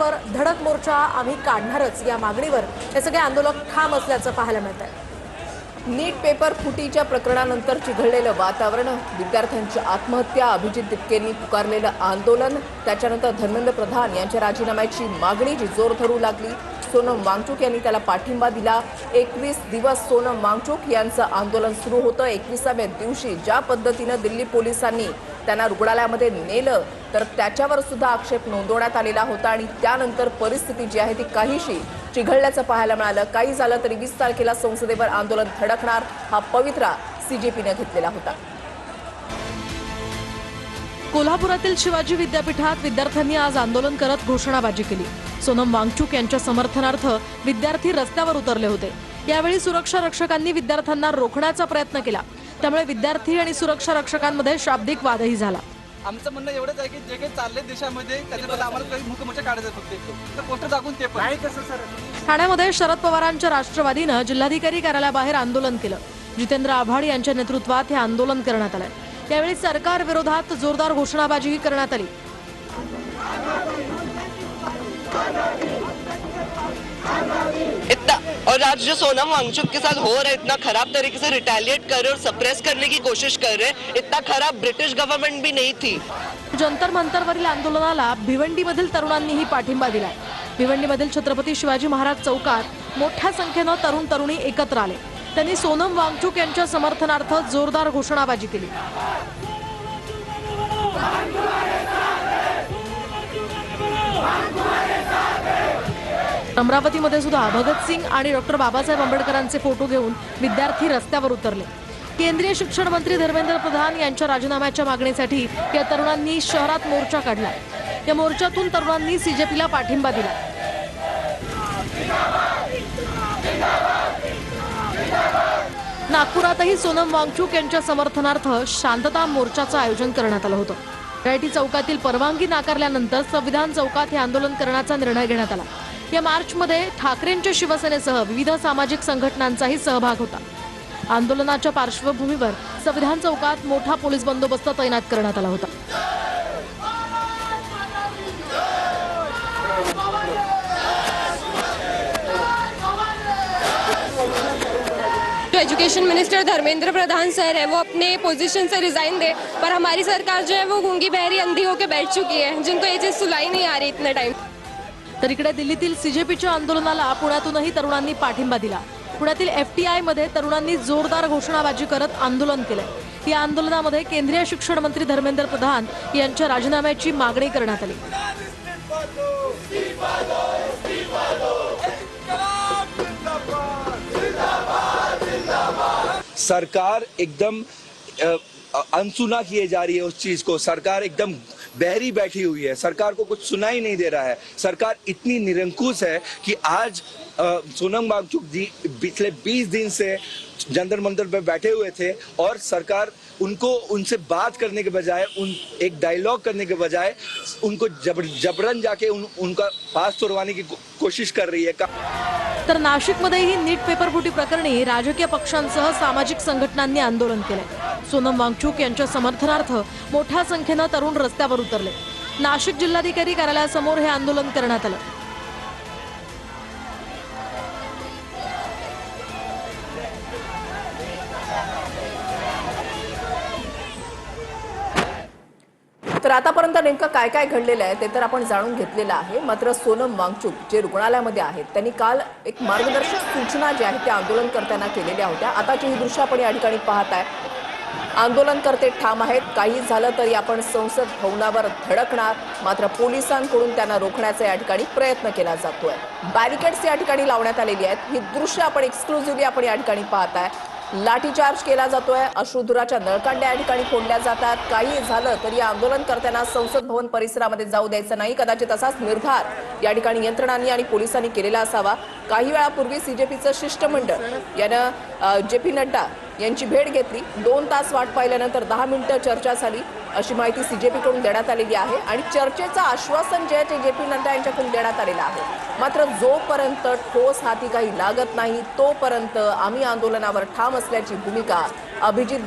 रस्त्यावर धडक मोर्चा आम्ही काढणारच या मागणीवर हे सगळे आंदोलक ठाम असल्याचं पाहायला मिळतंय। नीट पेपर फुटीच्या प्रकरणानंतर चिघळलेलं वातावरण, विद्यार्थ्यांची आत्महत्या, अभिजित दिपकेंनी पुकारलेलं आंदोलन, त्याच्यानंतर धर्मेंद्र प्रधान यांच्या राजीनाम्याची मागणी जी जोर धरू लागली। सोनम वांगचुक यांनी त्याला पाठिंबा दिला। 21 दिवस सोनम वांगचुक यांचं आंदोलन सुरू होतं। 21व्या दिवशी ज्या पद्धतीनं दिल्ली पोलिसांनी त्यांना रुग्णालयामध्ये नेलं तर त्याच्यावर सुद्धा आक्षेप नोंदवण्यात आलेला होता आणि त्यानंतर परिस्थिती जी आहे ती काहीशी चिघळल्याचं पाहायला मिळालं। काही झालं तरी 20 तारखेला संसदेवर आंदोलन धडकणार हा पवित्रा सीजेपीने घेतलेला होता। कोल्हापुरातील शिवाजी विद्यापीठात विद्यार्थ्यांनी आज आंदोलन करत घोषणाबाजी केली। सोनम वांगचुक यांच्या समर्थनार्थ विद्यार्थी रस्त्यावर उतरले होते। यावेळी सुरक्षा रक्षकांनी विद्यार्थ्यांना रोखण्याचा प्रयत्न केला, त्यामुळे विद्यार्थी आणि सुरक्षा रक्षकांमध्ये शाब्दिक वादही झाला। आमचं म्हणणं एवढंच आहे की जे काही चाललंय देशामध्ये त्याच्याबद्दल आम्हाला काही मुख्य मोर्चा काढायचं फक्त तर पोस्टर दाखवून ते पण नाही कसं सर। ठाण्यामध्ये शरद पवारांच्या राष्ट्रवादीनं जिल्हाधिकारी कार्यालयाबाहेर आंदोलन केलं। जितेंद्र आव्हाड यांच्या नेतृत्वात हे आंदोलन करण्यात आलं। यावेळी सरकार विरोधात जोरदार घोषणाबाजीही करण्यात आली। और आज जो सोनम वांगचुक के साथ हो रहा है, इतना खराब तरीके से रिटेलिएट कर रहे और सप्रेस करने की कोशिश कर रहे, इतना खराब ब्रिटिश गवर्नमेंट भी नहीं थी। जंतर मंतरवरील आंदोलनाला भिवंडीमधील तरुणांनीही पाठिंबा दिलाय। भिवंडीमधील छत्रपती शिवाजी महाराज चौकात मोठ्या संख्येनं तरुण तरुणी एकत्र आले। त्यांनी सोनम वांगचुक यांच्या समर्थनार्थ जोरदार घोषणाबाजी केली। अमरावतीमध्ये सुद्धा भगतसिंग आणि डॉक्टर बाबासाहेब आंबेडकरांचे फोटो घेऊन विद्यार्थी रस्त्यावर उतरले। केंद्रीय शिक्षण मंत्री धर्मेंद्र प्रधान यांच्या राजीनाम्याच्या मागणीसाठी या तरुणांनी शहरात मोर्चा काढला। या मोर्चातून तरुणांनी सीजेपीला पाठिंबा दिला। नागपुरातही सोनम वांगचुक यांच्या समर्थनार्थ शांतता मोर्चाचं आयोजन करण्यात आलं होतं। रायटी चौकातील परवानगी नाकारल्यानंतर संविधान चौकात हे आंदोलन करण्याचा निर्णय घेण्यात आला। या मार्चमध्ये ठाकरेंच्या शिवसेनेसह विविध सामाजिक संघटनांचाही सहभाग होता। आंदोलनाच्या पार्श्वभूमीवर संविधान चौकात मोठा पोलीस बंदोबस्त तैनात करण्यात आला होता। जो education minister Dharmendra Pradhan sir है वो अपने पोजीशन से रिजाइन दे, पर हमारी सरकार जो है वो गूंगी बहरी अंधी होकर बैठ चुकी है, जिनको ये चीज सुनाई नहीं आ रही इतने टाइम। तर इकडे दिल्लीतील सीजेपीच्या आंदोलनाला पुण्यातूनही तरुणांनी पाठिंबा दिला। पुण्यातील एफटीआय मध्ये तरुणांनी जोरदार घोषणाबाजी करत आंदोलन केलंय। या आंदोलनामध्ये केंद्रीय शिक्षण मंत्री धर्मेंद्र प्रधान यांच्या राजीनाम्याची मागणी करण्यात आली। सरकार एकदम अनसुना किए जा रही है उस चीज को। सरकार एकदम बहरी बैठी हुई है, सरकार को कुछ सुनाई नहीं दे रहा है। सरकार इतनी निरंकुश है कि आज सोनम वांगचुक जी पिछले 20 दिन से जंतर मंतर पे बैठे हुए थे और सरकार उनको उनसे बात करने के बजाय एक डायलॉग करने के बजाय उनको जबरन जाके उनका पास तोड़वाने की कोशिश कर रही है। तर नाशिकमध्येही नीट पेपर फुटी प्रकरणी राजकीय पक्षांसह सामाजिक संघटनांनी आंदोलन केलंय। सोनम वांगचुक यांच्या समर्थनार्थ मोठ्या संख्येनं तरुण रस्त्यावर उतरले। नाशिक जिल्हाधिकारी कार्यालयासमोर हे आंदोलन करण्यात आलं। तर आतापर्यंत नेमकं काय काय घडलेलं आहे ते तर आपण जाणून घेतलेलं आहे। मात्र सोनम वांगचुक जे रुग्णालयामध्ये आहेत त्यांनी काल एक मार्गदर्शक सूचना जी आहे त्या आंदोलनकर्त्यांना केलेल्या होत्या। आताची ही दृश्य आपण या ठिकाणी पाहताय। आंदोलनकर्ते ठाम आहेत, काही झालं तरी आपण संसद भवनावर धडकणार, मात्र पोलिसांकडून त्यांना रोखण्याचा या ठिकाणी प्रयत्न केला जातोय। बॅरिकेड्स या ठिकाणी लावण्यात आलेली आहेत। ही दृश्य आपण एक्सक्लुझिव्हली आपण या ठिकाणी पाहताय। लाठीचार्ज केला जातोय, अश्रुधुराच्या नळकांड्या या ठिकाणी फोडल्या जातात। काही झालं तरी या आंदोलनकर्त्यांना संसद भवन परिसरामध्ये जाऊ द्यायचं नाही, कदाचित असाच निर्धार या ठिकाणी यंत्रणांनी आणि पोलिसांनी केलेला असावा। काही वेळापूर्वी सीजेपीचं शिष्टमंडळ यानं जेपी नड्डा यांची भेट घेतली। 2 तास वाट पाहिल्यानंतर 10 मिनिटं चर्चा झाली अशी माहिती सीजेपीकडून देण्यात आलेली आहे आणि चर्चेचं आश्वासन जे आहे ते जेपी नड्डा यांच्याकडून देण्यात आलेलं आहे। मात्र जोपर्यंत ठोस हाती काही लागत नाही तोपर्यंत आम्ही आंदोलनावर ठाम असल्याची भूमिका अभिजित